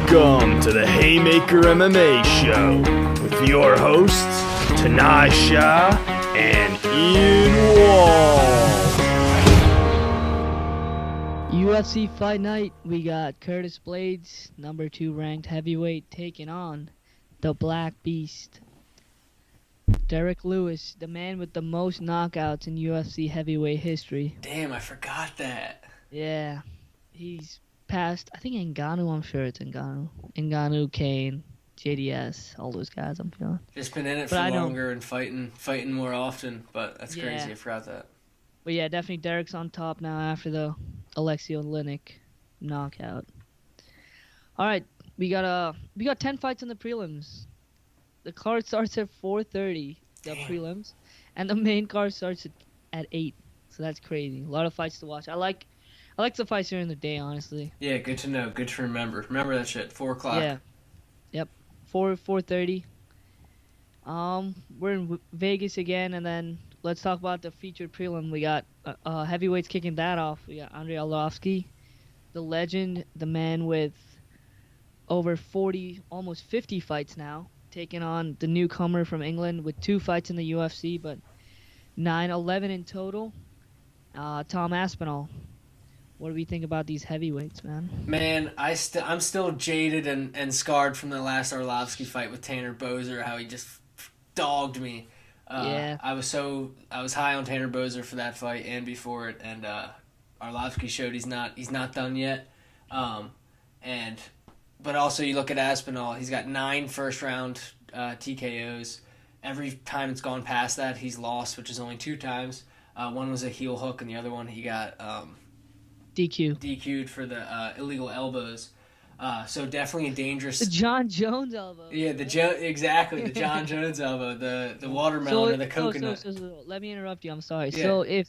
Welcome to the Haymaker MMA Show with your hosts, Tanasha and Ian Wall. UFC Fight Night, we got Curtis Blaydes, number 2 ranked heavyweight, taking on the Black Beast, Derrick Lewis, the man with the most knockouts in UFC heavyweight history. Damn, I forgot that. Yeah, he's passed, I think Ngannou, I'm sure it's Ngannou. Ngannou, Kane, JDS, all those guys I'm feeling. Just been in it for longer and fighting more often, but that's crazy, I forgot that. But yeah, definitely Derrick's on top now after the Oleinik knockout. Alright, we got 10 fights in the prelims. The card starts at 4:30, the prelims, and the main card starts at 8. So that's crazy. A lot of fights to watch. I like the fights during the day, honestly. Yeah, good to know. Good to remember. Remember that shit. 4 o'clock. Yeah. Yep. 4:30. We're in Vegas again, and then let's talk about the featured prelim. We got heavyweights kicking that off. We got Arlovski, the legend, the man with over 40, almost 50 fights now, taking on the newcomer from England with 2 fights in the UFC, but 11 in total. Tom Aspinall. What do we think about these heavyweights, man? Man, I'm still jaded and scarred from the last Arlovski fight with Tanner Boser, how he just dogged me. Yeah. I was high on Tanner Boser for that fight and before it, and Arlovski showed he's not done yet. But also you look at Aspinall, he's got 9 first round TKOs. Every time it's gone past that, he's lost, which is only 2 times. One was a heel hook, and the other one he got DQ'd for the illegal elbows. So definitely a dangerous. The John Jones elbow. Yeah, the John Jones elbow, the watermelon or the coconut. So, let me interrupt you. I'm sorry. Yeah. So if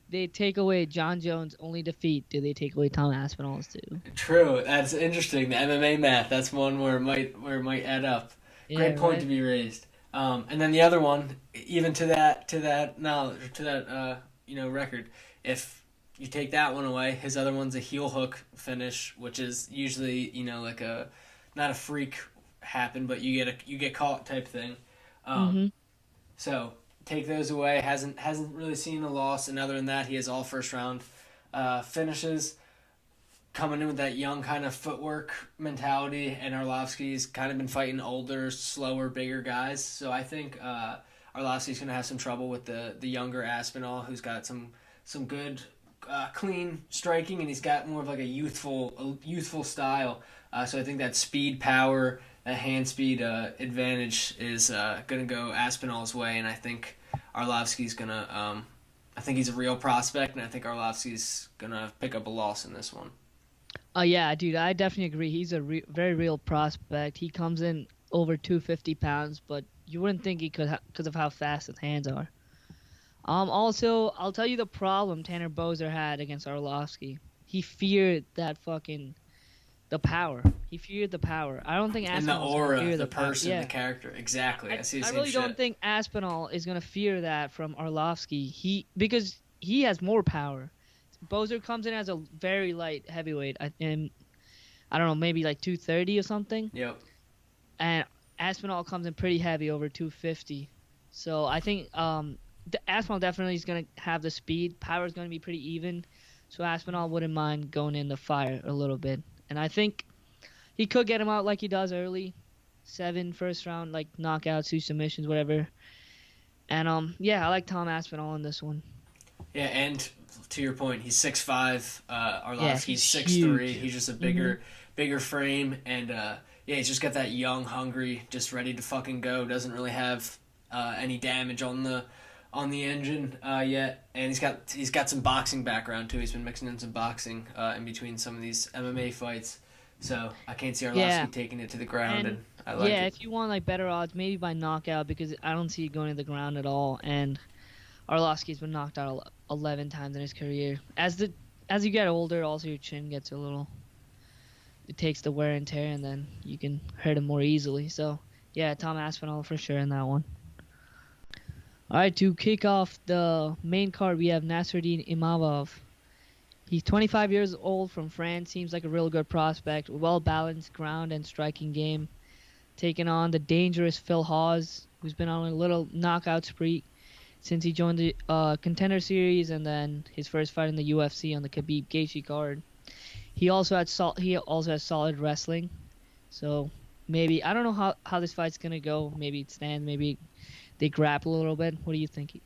they take away John Jones' only defeat, do they take away Tom Aspinall's too? True. That's interesting. The MMA math. That's one where it might add up. Yeah, Great point right? to be raised. And then the other one, even to that knowledge, to that record, if you take that one away, his other one's a heel hook finish, which is usually like a not a freak happen, but you get caught type thing. So take those away. Hasn't really seen a loss, and other than that, he has all first round finishes. Coming in with that young kind of footwork mentality, and Arlovski's kind of been fighting older, slower, bigger guys. So I think Arlovski's going to have some trouble with the younger Aspinall, who's got some good, clean striking, and he's got more of like a youthful style. So I think that speed, power, that hand speed advantage is going to go Aspinall's way, and I think Arlovski's going to. I think he's a real prospect, and I think Arlovski's going to pick up a loss in this one. Yeah, dude, I definitely agree. He's a very real prospect. He comes in over 250 pounds, but you wouldn't think he could because of how fast his hands are. Also, I'll tell you the problem Tanner Boser had against Arlovski. He feared the power. He feared the power. I don't think Aspinall and the aura, fear the person, the character. Exactly. I see the same really shit. don't think Aspinall is gonna fear that from Arlovski. Because he has more power. Boser comes in as a very light heavyweight, and I don't know, maybe like 230 or something. Yep. And Aspinall comes in pretty heavy, over 250. So I think Aspinall definitely is going to have the speed. Power is going to be pretty even. So Aspinall wouldn't mind going in the fire a little bit. And I think he could get him out like he does early. 7 first round, like knockouts, 2 submissions, whatever. And I like Tom Aspinall in this one. Yeah, and to your point, he's 6'5". Arlovski's 6'3". huge. He's just a bigger frame, and he's just got that young, hungry, just ready to fucking go. Doesn't really have any damage on the engine yet, and he's got some boxing background too. He's been mixing in some boxing in between some of these MMA fights, so I can't see Arlovski taking it to the ground, and I like it. Yeah, if you want like better odds, maybe by knockout, because I don't see it going to the ground at all, and Arlovski's been knocked out 11 times in his career. As you get older, also your chin gets it takes the wear and tear, and then you can hurt him more easily. So, yeah, Tom Aspinall for sure in that one. All right, to kick off the main card, we have Nasruddin Imavov He's 25 years old from France. Seems like a real good prospect. Well-balanced ground and striking game. Taking on the dangerous Phil Hawes, who's been on a little knockout spree since he joined the Contender Series and then his first fight in the UFC on the Khabib Gaethje card. He also has solid wrestling. So maybe I don't know how this fight's gonna go. Maybe it stands. Maybe they grapple a little bit. What do you think?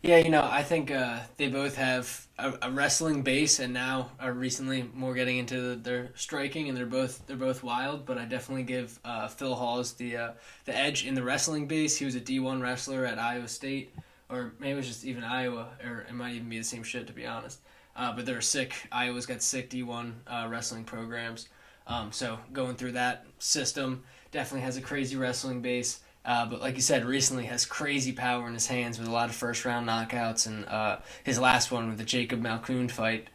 Yeah, I think they both have a wrestling base, and now are recently more getting into their striking, and they're both wild. But I definitely give Phil Hawes the edge in the wrestling base. He was a D1 wrestler at Iowa State, or maybe it was just even Iowa, or it might even be the same shit, to be honest. But they're sick. Iowa's got sick D1 wrestling programs. So going through that system, definitely has a crazy wrestling base. But like you said, recently has crazy power in his hands with a lot of first-round knockouts. And his last one with the Jacob Malkoun fight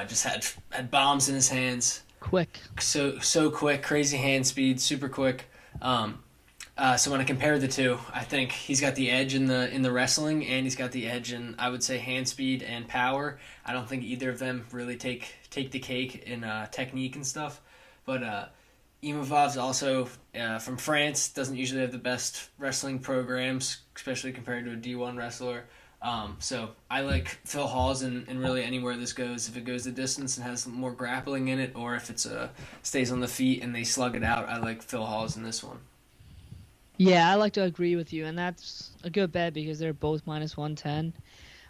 just had bombs in his hands. Quick. So quick, crazy hand speed, super quick. So when I compare the two, I think he's got the edge in the wrestling, and he's got the edge in, I would say, hand speed and power. I don't think either of them really take the cake in technique and stuff. But Imavov's also from France, doesn't usually have the best wrestling programs, especially compared to a D1 wrestler. So I like Phil Hawes in really anywhere this goes. If it goes the distance and has more grappling in it, or if it's stays on the feet and they slug it out, I like Phil Hawes in this one. Yeah, I like to agree with you, and that's a good bet because they're both minus 110.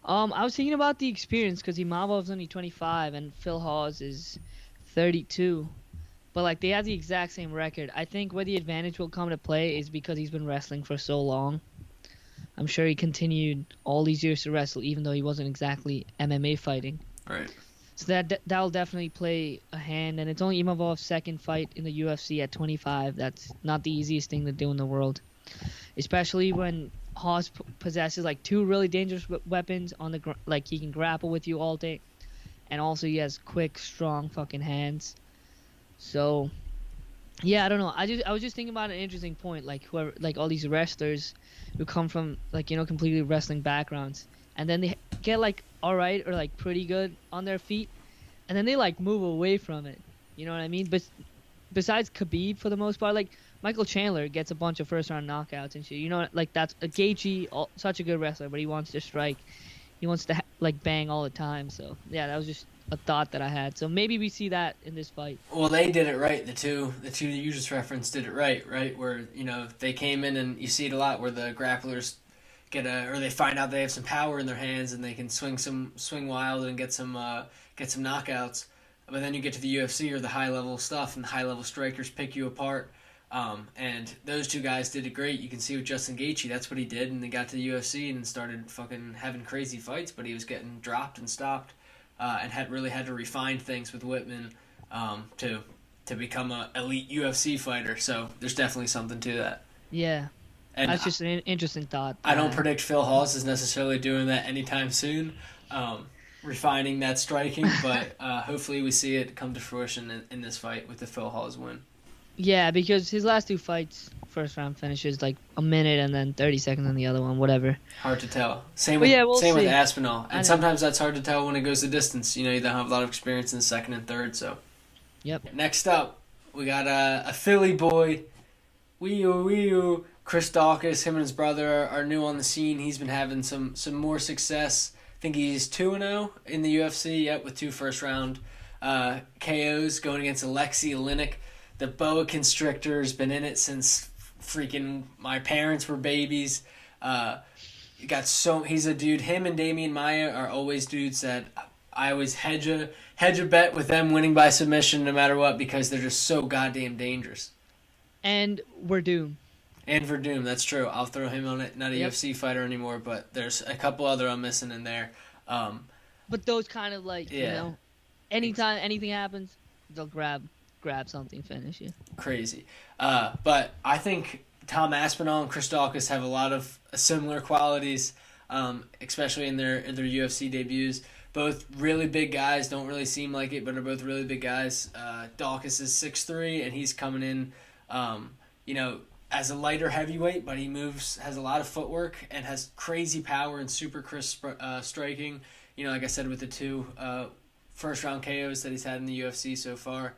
I was thinking about the experience because Imavov's only 25 and Phil Hawes is 32. But like they have the exact same record. I think where the advantage will come to play is because he's been wrestling for so long. I'm sure he continued all these years to wrestle, even though he wasn't exactly MMA fighting. Right. So that'll definitely play a hand. And it's only Imavov's second fight in the UFC at 25. That's not the easiest thing to do in the world, especially when Hawes possesses like two really dangerous weapons on the like he can grapple with you all day, and also he has quick, strong fucking hands. So, yeah, I don't know. I was just thinking about an interesting point, like whoever, like all these wrestlers who come from like completely wrestling backgrounds, and then they get like all right or like pretty good on their feet, and then they like move away from it. You know what I mean? But besides Khabib, for the most part, like Michael Chandler gets a bunch of first round knockouts and shit. Like that's a Gaethje, such a good wrestler, but he wants to strike. He wants to like bang all the time. So yeah, that was just a thought that I had. So maybe we see that in this fight. Well, they did it right. The two that you just referenced did it right, where they came in, and you see it a lot where the grapplers or they find out they have some power in their hands and they can swing wild and get some knockouts. But then you get to the UFC or the high level stuff, and the high level strikers pick you apart. And those two guys did it great. You can see with Justin Gaethje, that's what he did, and they got to the UFC and started fucking having crazy fights, but he was getting dropped and stopped. And had to refine things with Whitman to become an elite UFC fighter. So there's definitely something to that. Yeah, and that's just an interesting thought. I don't predict Phil Hawes is necessarily doing that anytime soon, refining that striking, but hopefully we see it come to fruition in this fight with the Phil Hawes win. Yeah, because his last two fights, first round finishes like a minute and then 30 seconds on the other one, whatever. Hard to tell. Same with Aspinall. And sometimes that's hard to tell when it goes the distance. You don't have a lot of experience in second and third, so. Yep. Next up, we got a Philly boy, Chris Daukus. Him and his brother are new on the scene. He's been having some more success. I think he's 2-0 in the UFC, with 2 first-round KOs going against Oleinik. The boa constrictor's been in it since freaking my parents were babies. He's a dude. Him and Damian Maia are always dudes that I always hedge a bet with them winning by submission no matter what, because they're just so goddamn dangerous. And Verdum. That's true. I'll throw him on it. Not a UFC fighter anymore, but there's a couple other I'm missing in there. But those kind of like, anytime anything happens, they'll grab something, finish you. Crazy. But I think Tom Aspinall and Chris Daukus have a lot of similar qualities, especially in their UFC debuts. Both really big guys, don't really seem like it, but are both really big guys. Daukus is 6'3", and he's coming in, as a lighter heavyweight, but he has a lot of footwork, and has crazy power and super crisp striking. Like I said, with the two first-round KOs that he's had in the UFC so far.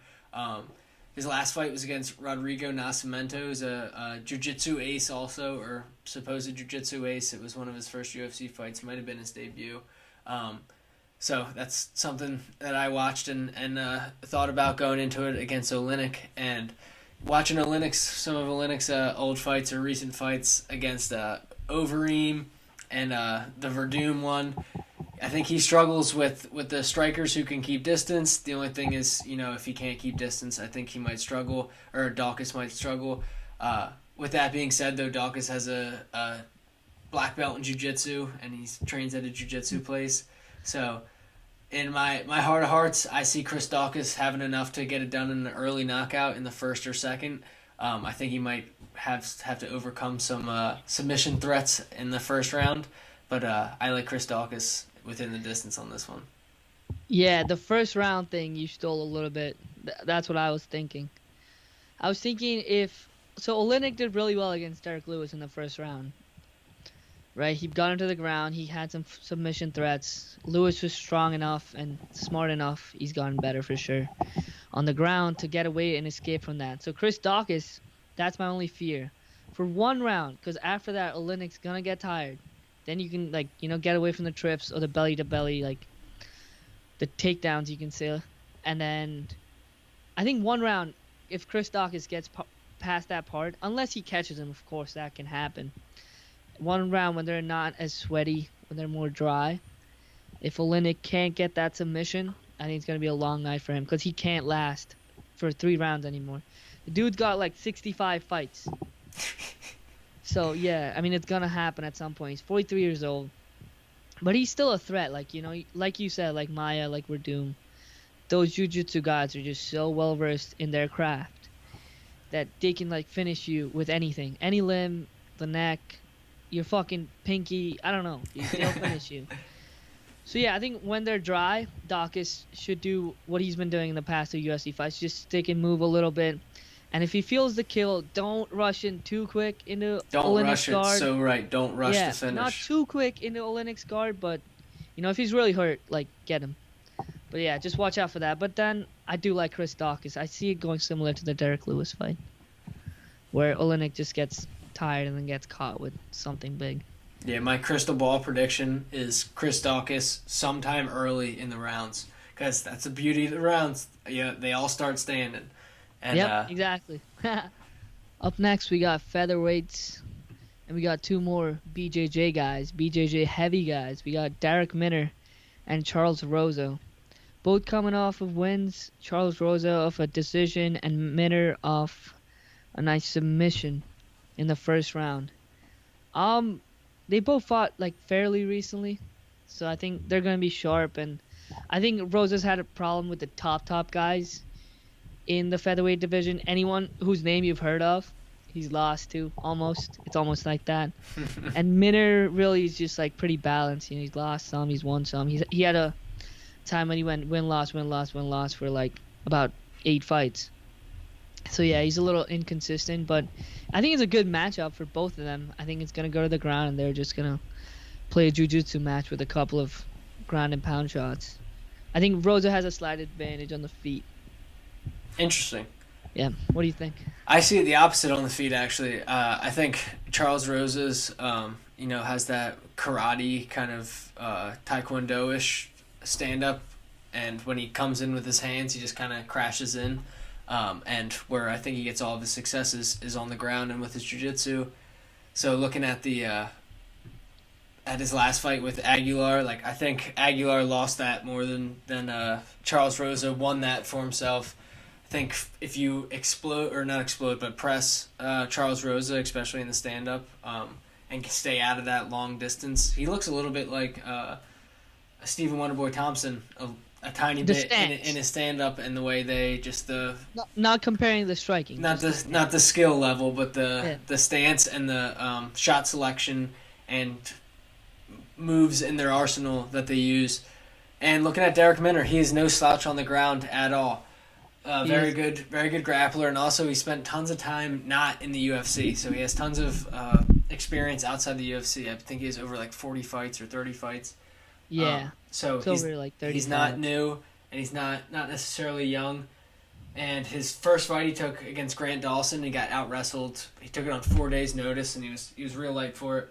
His last fight was against Rodrigo Nascimento, who's a jiu-jitsu ace also, or supposed jiu-jitsu ace. It was one of his first UFC fights. Might have been his debut. So that's something that I watched and thought about going into it against Oleinik. And watching some of Oleinik's old fights or recent fights against Overeem and the Verdum one, I think he struggles with the strikers who can keep distance. The only thing is, if he can't keep distance, I think he might struggle, or DAUKUS might struggle. With that being said, though, DAUKUS has a black belt in jiu-jitsu, and he trains at a jiu-jitsu place. So in my heart of hearts, I see Chris DAUKUS having enough to get it done in an early knockout in the first or second. I think he might have to overcome some submission threats in the first round, but I like Chris DAUKUS within the distance on this one. Yeah, the first round thing you stole a little bit. That's what I was thinking. I was thinking so Oleinik did really well against Derrick Lewis in the first round. Right, he got into the ground. He had some submission threats. Lewis was strong enough and smart enough. He's gotten better for sure on the ground to get away and escape from that. So Chris DAUKUS, that's my only fear for one round, because after that Oleinik's gonna get tired. Then you can get away from the trips or the belly to belly, like the takedowns, you can say. And then I think one round, if Chris DAUKUS gets past that part, unless he catches him, of course that can happen. One round when they're not as sweaty, when they're more dry, if Oleinik can't get that submission, I think it's going to be a long night for him, because he can't last for 3 rounds anymore. The dude's got like 65 fights. So, yeah, I mean, it's going to happen at some point. He's 43 years old. But he's still a threat. Like you said, like Maya, like Verdum. Those jiu-jitsu guys are just so well-versed in their craft that they can, finish you with anything. Any limb, the neck, your fucking pinky, I don't know. They'll finish you. So, yeah, I think when they're dry, DAUKUS should do what he's been doing in the past 2 UFC fights. Just stick and move a little bit. And if he feels the kill, don't rush in too quick into Oleinik's guard. So right, don't rush the finish. Not too quick into Oleinik's guard, but, if he's really hurt, get him. But, yeah, just watch out for that. But then I do like Chris DAUKUS. I see it going similar to the Derrick Lewis fight, where Oleinik just gets tired and then gets caught with something big. Yeah, my crystal ball prediction is Chris DAUKUS sometime early in the rounds, because that's the beauty of the rounds. Yeah, they all start standing. And, yep, exactly. Up next, we got featherweights, and we got 2 more BJJ guys, BJJ heavy guys. We got Darrick Minner and Charles Rosa, both coming off of wins. Charles Rosa off a decision, and Minner off a nice submission in the first round. They both fought fairly recently, so I think they're gonna be sharp. And I think Rosa's had a problem with the top guys in the featherweight division. Anyone whose name you've heard of, he's lost to almost. It's almost like that. And Minner really is just pretty balanced. He's lost some, he's won some. He had a time when he went win-loss for about 8 fights. So yeah, he's a little inconsistent, but I think it's a good matchup for both of them. I think it's gonna go to the ground, and they're just gonna play a jiu-jitsu match with a couple of ground and pound shots. I think Rosa has a slight advantage on the feet. Interesting. Yeah. What do you think? I see it the opposite on the feet, actually. I think Charles Rosa's, has that karate kind of taekwondo-ish stand-up, and when he comes in with his hands, he just kind of crashes in. And where I think he gets all of his successes is on the ground and with his jiu-jitsu. So looking at at his last fight with Aguilar, I think Aguilar lost that more than Charles Rosa won that for himself. I think if you press Charles Rosa, especially in the stand-up, and stay out of that long distance, he looks a little bit like Stephen Wonderboy Thompson, a tiny bit in his stand-up, and the way they just not comparing the striking, not the skill level, but the stance and the shot selection and moves in their arsenal that they use. And looking at Darrick Minner, he is no slouch on the ground at all. Very good grappler, and also he spent tons of time not in the UFC, so he has tons of experience outside the UFC. I think he has over 40 fights or 30 fights. Yeah. So it's over 30. He's not new, and and he's not necessarily young. And his first fight he took against Grant Dawson, he got out wrestled. He took it on 4 days' notice, and he was real light for it.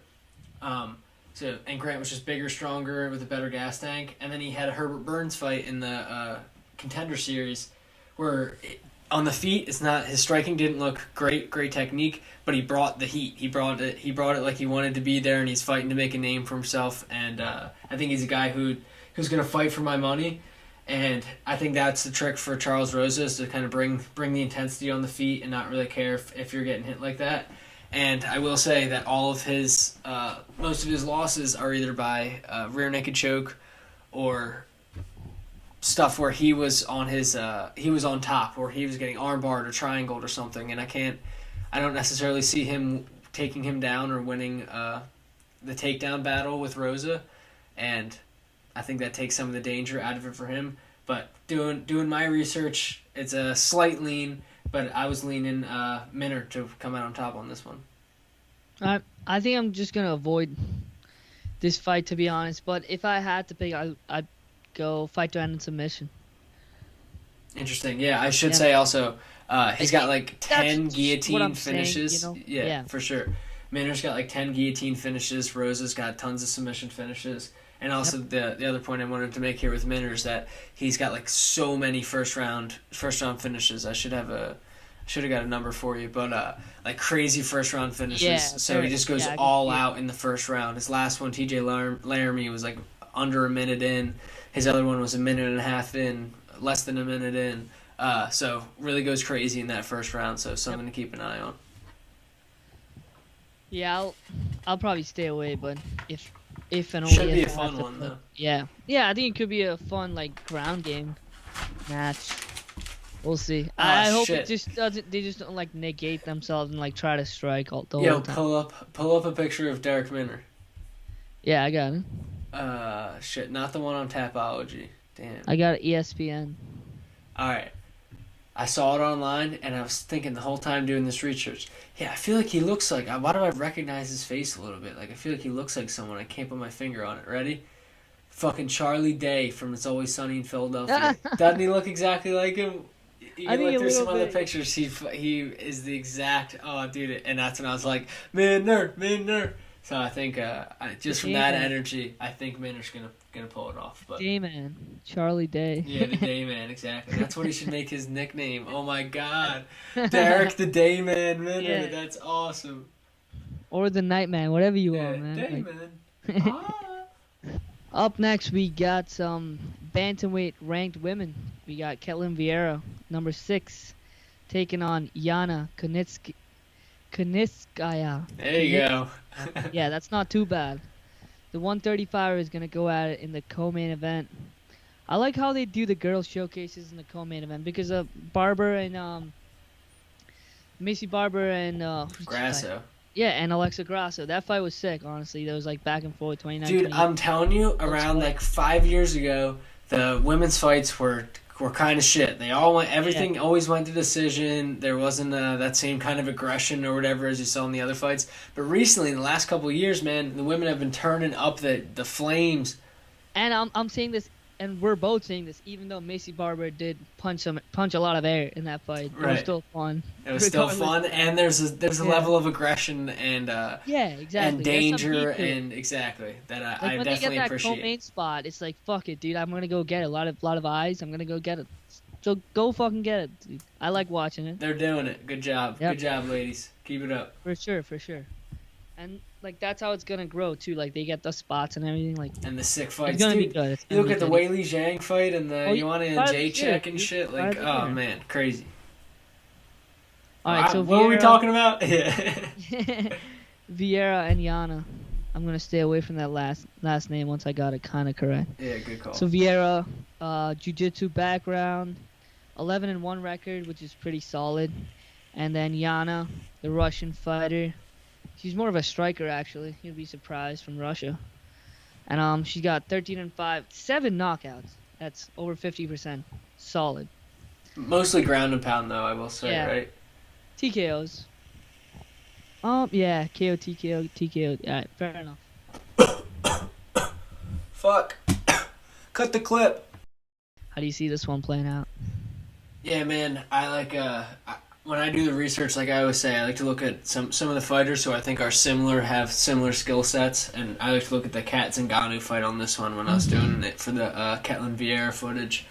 And Grant was just bigger, stronger, with a better gas tank. And then he had a Herbert Burns fight in the Contender Series, where on the feet, his striking didn't look great technique, but he brought the heat. He brought it like he wanted to be there, and he's fighting to make a name for himself. And I think he's a guy who's going to fight for my money. And I think that's the trick for Charles Rosa, is to kind of bring the intensity on the feet and not really care if you're getting hit like that. And I will say that all of his most of his losses are either by rear naked choke or stuff where he was on top, or he was getting armbarred or triangled or something. And I don't necessarily see him taking him down or winning the takedown battle with Rosa. And I think that takes some of the danger out of it for him. But doing my research, it's a slight lean, but I was leaning Minner to come out on top on this one. I think I'm just going to avoid this fight, to be honest. But if I had to pick, I'd go fight to end in submission. Interesting. Yeah, I should say also, he's got like 10 guillotine finishes. Saying, yeah, for sure. Minner's got like 10 guillotine finishes. Rosa's got tons of submission finishes. And also the other point I wanted to make here with Minner is that he's got like so many first round finishes. I should have got a number for you, but like crazy first round finishes. Yeah, so he just goes all out in the first round. His last one, TJ Laramie, was like under a minute in. His other one was a minute and a half in, less than a minute in. So really goes crazy in that first round. So something to keep an eye on. Yeah, I'll probably stay away, but if and only should be a fun one though. Yeah, I think it could be a fun like ground game match. We'll see. I hope it just doesn't. They just don't like negate themselves and like try to strike all the whole time. Pull up a picture of Derrick Minner. Yeah, I got it. Shit, not the one on Tapology. Damn. I got ESPN. All right. I saw it online, and I was thinking the whole time doing this research. Yeah, I feel like he looks like... Why do I recognize his face a little bit? Like, I feel like he looks like someone. I can't put my finger on it. Ready? Fucking Charlie Day from It's Always Sunny in Philadelphia. Doesn't he look exactly like him? You can look through some other pictures. He is the exact... Oh, dude. And that's when I was like, Minner. So I think, just from that energy, I think Minner's gonna pull it off. But Day-Man. Charlie Day. Yeah, the Day-Man, exactly. That's what he should make his nickname. Oh my god. Derrick the Day-Man Minner. Yeah. That's awesome. Or the Nightman, whatever you want, man. Day-Man. Up next, we got some bantamweight ranked women. We got Ketlin Vieira, number 6, taking on Yana Kunitskaya. There you go. Yeah, that's not too bad. The 135 is going to go at it in the co-main event. I like how they do the girls showcases in the co-main event because Barber and Macy Barber and Grasso. Yeah, and Alexa Grasso. That fight was sick, honestly. That was like back and forth, 29. Dude, I'm telling you, around like 5 years ago, the women's fights were kind of shit. They all went, everything always went to decision. There wasn't that same kind of aggression or whatever as you saw in the other fights. But recently, in the last couple of years, man, the women have been turning up the flames. And I'm saying this, and we're both saying this, even though Macy Barber did punch a lot of air in that fight. Right. It was still fun. It was still fun, and there's a level of aggression and exactly. and danger and exactly that I definitely appreciate. When they get that co-main spot, it's like fuck it, dude. I'm gonna go get it. A lot of eyes. I'm gonna go get it. So go fucking get it, dude. I like watching it. They're doing it. Good job. Yep. Good job, ladies. Keep it up. For sure. And like that's how it's gonna grow too. Like they get the spots and everything. Like and the sick fights. It's gonna be good. You look at the Weili Zhang fight and the Ioana and Jacek and shit. Like oh man, crazy. All right, so what were we talking about? Vieira and Yana. I'm gonna stay away from that last name once I got it kind of correct. Yeah, good call. So Vieira, jiu-jitsu background, 11-1 record, which is pretty solid. And then Yana, the Russian fighter. She's more of a striker, actually. You'd be surprised from Russia. And she got 13-5, 7 knockouts. That's over 50%. Solid. Mostly ground and pound, though, I will say, right? TKOs. Yeah, KO, TKO, TKO. All right, fair enough. Fuck. Cut the clip. How do you see this one playing out? Yeah, man. I like when I do the research, like I always say, I like to look at some of the fighters who I think are similar, have similar skill sets, and I like to look at the Kat Zingano fight on this one when I was doing it for the Ketlin VIEIRA footage.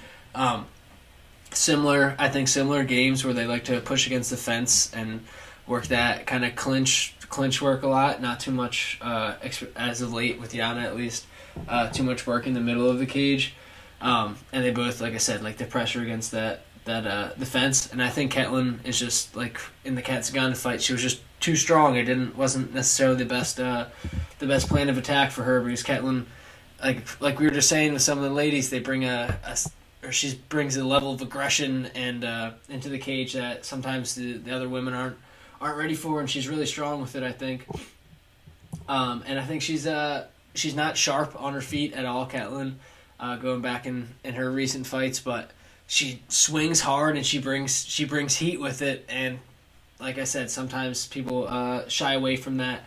Similar games where they like to push against the fence and work that kind of clinch work a lot. Not too much as of late with Yana, at least. Too much work in the middle of the cage. And they both, like I said, like the pressure against the fence. And I think Ketlin is just like in the Kat Zingano fight, she was just too strong. It wasn't necessarily the best plan of attack for her, because Ketlin, like we were just saying with some of the ladies, they bring she brings a level of aggression and into the cage that sometimes the other women aren't ready for, and she's really strong with it, I think. And I think she's not sharp on her feet at all, Ketlin, going back in her recent fights, but she swings hard and she brings heat with it. And like I said, sometimes people shy away from that.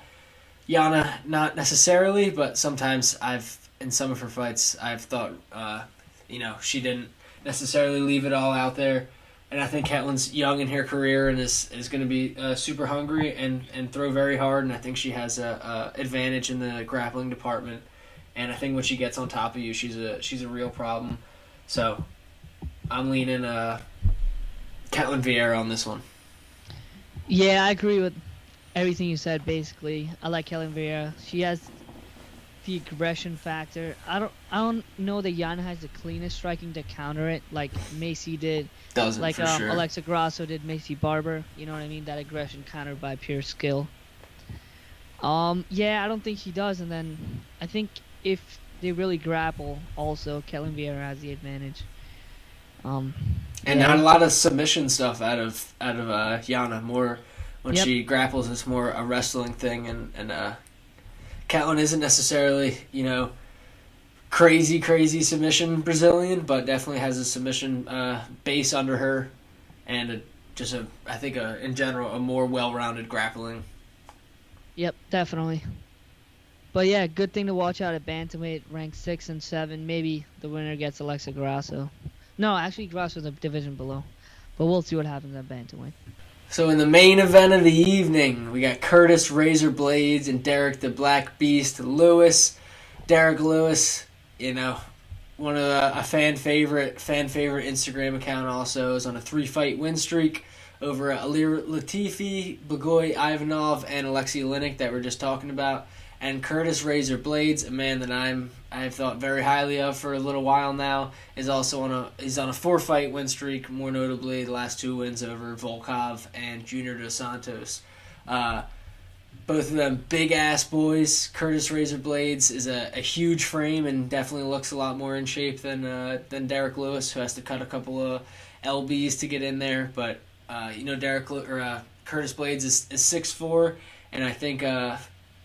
Yana, not necessarily, but sometimes in some of her fights, I've thought, she didn't necessarily leave it all out there. And I think Ketlin's young in her career and is going to be super hungry and throw very hard. And I think she has a advantage in the grappling department. And I think when she gets on top of you, she's a real problem. So I'm leaning Ketlin VIEIRA on this one. Yeah, I agree with everything you said. Basically, I like Ketlin VIEIRA. She has the aggression factor. I don't know that Yana has the cleanest striking to counter it, like Macy did. Doesn't, like for sure. Alexa Grasso did Macy Barber. You know what I mean? That aggression countered by pure skill. Yeah, I don't think she does. And then I think if they really grapple, also Ketlin VIEIRA has the advantage. And not a lot of submission stuff out of Yana. More when she grapples, it's more a wrestling thing, and Ketlin isn't necessarily crazy submission Brazilian, but definitely has a submission base under her, and I think in general a more well-rounded grappling. Yep, definitely. But yeah, good thing to watch out at bantamweight, ranked 6 and 7. Maybe the winner gets Alexa Grasso. No, actually, Grasso's a division below. But we'll see what happens at bantamweight. So in the main event of the evening, we got Curtis Razor Blaydes and Derrick the Black Beast Lewis. Derrick Lewis, one of a fan favorite Instagram account, also is on a 3-fight win streak over Alir Latifi, Blagoy Ivanov, and Alexei Oleinik that we're just talking about. And Curtis Razor Blaydes, a man that I've thought very highly of for a little while now, is also on a 4-fight win streak. More notably, the last 2 wins over Volkov and Junior Dos Santos. Both of them big ass boys. Curtis Razor Blaydes is a huge frame and definitely looks a lot more in shape than Derrick Lewis, who has to cut a couple of lbs to get in there. But Curtis Blaydes is 6'4", and I think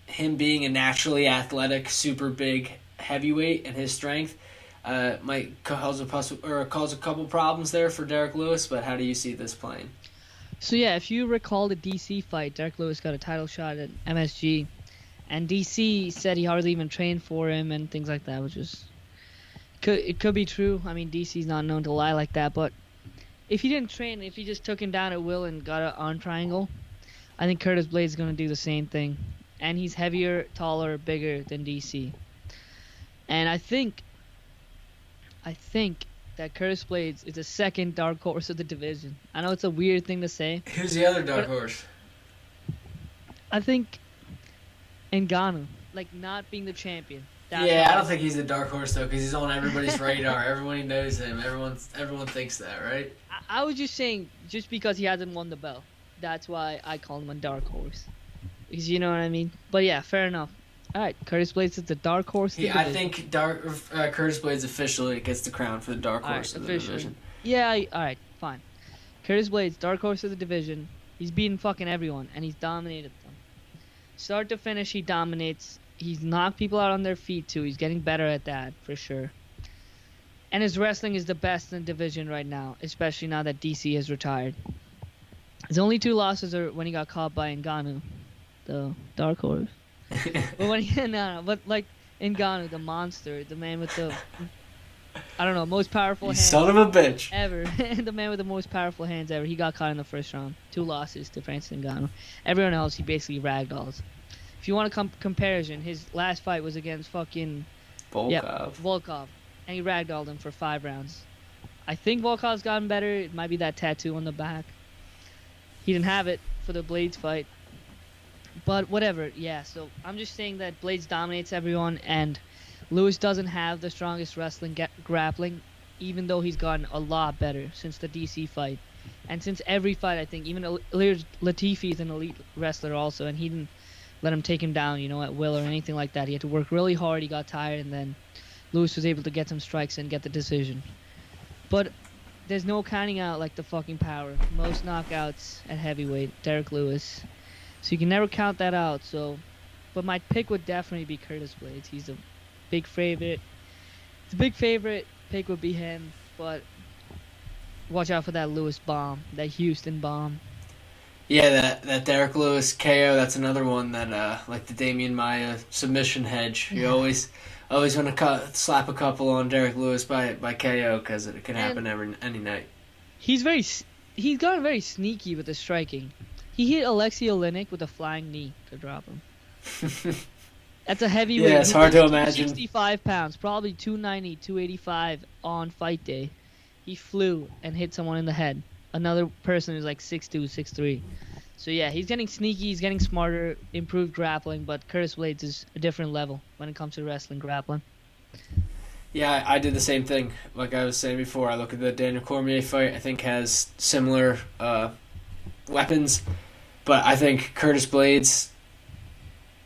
him being a naturally athletic, super big heavyweight and his strength might cause a couple problems there for Derrick Lewis. But how do you see this playing? So yeah, if you recall the DC fight, Derrick Lewis got a title shot at MSG, and DC said he hardly even trained for him and things like that, which is it could be true. I mean, DC's not known to lie like that, but if he didn't train, if he just took him down at will and got an arm triangle, I think Curtis Blaydes is going to do the same thing. And he's heavier, taller, bigger than DC. And I think that Curtis Blaydes is the second dark horse of the division. I know it's a weird thing to say. Who's the other dark horse? I think Ngannou, not being the champion. I don't think he's a dark horse though, because he's on everybody's radar. Everybody knows him. Everyone thinks that, right? I was just saying, just because he hasn't won the belt, that's why I call him a dark horse. Because you know what I mean? But yeah, fair enough. All right, Curtis Blaydes is the dark horse. Yeah, I think Curtis Blaydes officially gets the crown for the dark horse of the division. Yeah, all right, fine. Curtis Blaydes, dark horse of the division. He's beaten fucking everyone, and he's dominated them. Start to finish, he dominates. He's knocked people out on their feet, too. He's getting better at that, for sure. And his wrestling is the best in the division right now, especially now that DC has retired. His only 2 losses are when he got caught by Ngannou, the dark horse. But Ngannou, the monster, the man with the... I don't know, most powerful You hands son of a bitch. ever. The man with the most powerful hands ever. He got caught in the first round. 2 losses to Francis Ngannou. Everyone else, he basically ragdolls. If you want a comparison, his last fight was against fucking Volkov. And he ragdolled him for 5 rounds. I think Volkov's gotten better. It might be that tattoo on the back. He didn't have it for the Blaydes fight. But whatever, yeah. So I'm just saying that Blaydes dominates everyone, and Lewis doesn't have the strongest wrestling grappling, even though he's gotten a lot better since the DC fight. And since every fight, I think, even Latifi is an elite wrestler also, and he didn't let him take him down, at will or anything like that. He had to work really hard, he got tired, and then Lewis was able to get some strikes and get the decision. But there's no counting out like the fucking power. Most knockouts at heavyweight, Derrick Lewis. So you can never count that out. But my pick would definitely be Curtis Blaydes. He's a big favorite. The big favorite pick would be him, but watch out for that Lewis bomb, that Houston bomb. Yeah, that Derrick Lewis KO. That's another one that like the Damian Maia submission hedge. You always want to slap a couple on Derrick Lewis by KO because it can happen any night. He's gotten very sneaky with the striking. He hit Alexei Oleinik with a flying knee to drop him. That's a heavyweight. Yeah, it's hard to imagine. 65 pounds, probably 290, 285 on fight day. He flew and hit someone in the head. Another person who's like 6'2", 6'3". So yeah, he's getting sneaky, he's getting smarter, improved grappling, but Curtis Blaydes is a different level when it comes to wrestling grappling. Yeah, I did the same thing. Like I was saying before, I look at the Daniel Cormier fight, I think has similar weapons, but I think Curtis Blaydes,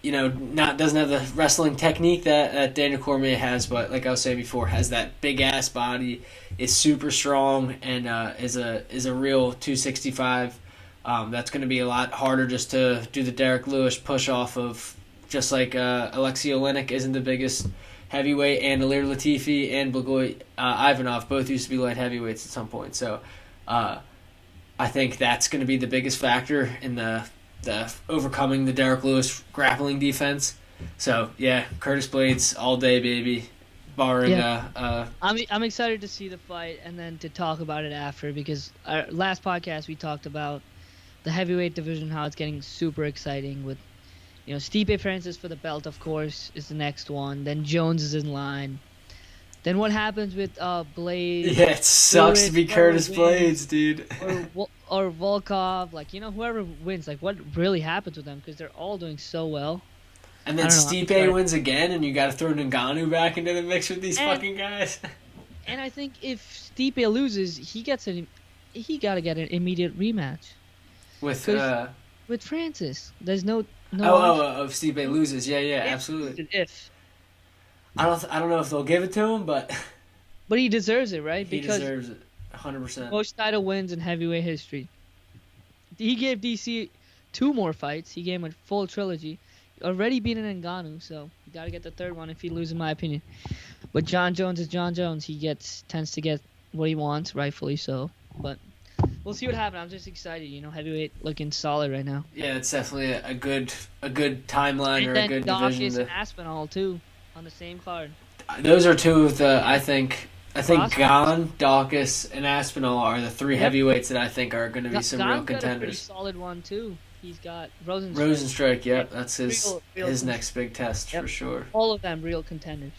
doesn't have the wrestling technique that Daniel Cormier has, but like I was saying before, has that big ass body, is super strong, and is a real 265. That's going to be a lot harder just to do the Derrick Lewis push off of, just like Alexei Oleinik isn't the biggest heavyweight, and Ilir Latifi and Blagoy Ivanov both used to be light heavyweights at some point. So I think that's going to be the biggest factor in the overcoming the Derrick Lewis grappling defense. So yeah, Curtis Blaydes all day, baby. Barring I'm excited to see the fight and then to talk about it after, because our last podcast we talked about the heavyweight division, how it's getting super exciting with Stipe Francis for the belt, of course, is the next one. Then Jones is in line. Then what happens with Blaydes? Yeah, it sucks to be Curtis Blaydes, dude. or Volkov, whoever wins, what really happens with them, because they're all doing so well. And then Stipe wins again, and you got to throw Ngannou back into the mix with these fucking guys. And I think if Stipe loses, he got to get an immediate rematch with Francis. There's no. If Stipe loses, yeah, absolutely. If I don't know if they'll give it to him, but he deserves it, right? He deserves it, 100%. Most title wins in heavyweight history. He gave DC 2 more fights. He gave him a full trilogy. Already beaten Ngannou, so you gotta get the 3rd one if he loses, in my opinion. But John Jones is John Jones. He tends to get what he wants, rightfully so. But we'll see what happens. I'm just excited. Heavyweight looking solid right now. Yeah, it's definitely a good timeline, and or then a good DAUKUS division. And Aspinall too, on the same card. Those are 2 of the I think Gane, DAUKUS, and Aspinall are the 3 heavyweights that I think are going to be some real contenders. Got a pretty solid one too. He's got Rosenstrike. Rosenstrike, yep, that's his real his next big test for sure. All of them real contenders.